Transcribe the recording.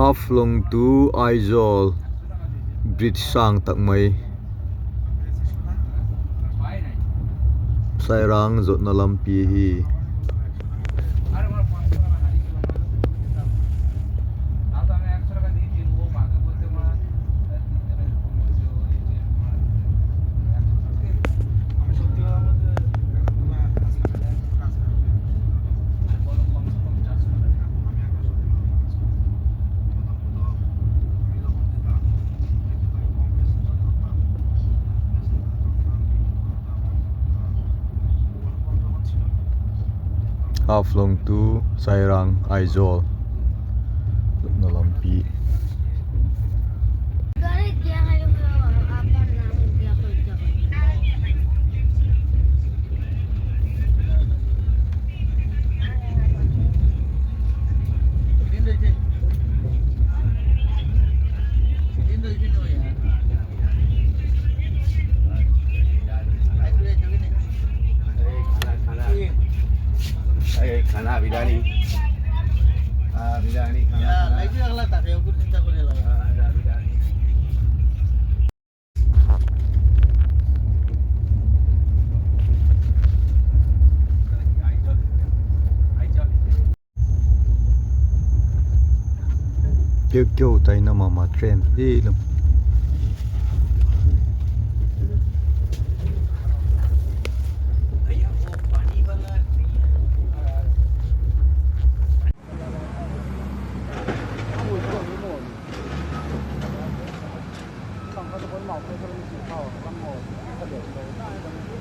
Haflong to Aizawl Bridge sang tak mai Sairang zot na lampi hi Haflong to Sairang Aizawl zot na lampi खाना बिरयानी बिरयानी खाना like अगला था के ऊपर चिंता करने लगा biryani kêu kêu tay nó mà train đi lắm Hãy subscribe cho kênh Ghiền Mì Gõ để không bỏ lỡ những video hấp dẫn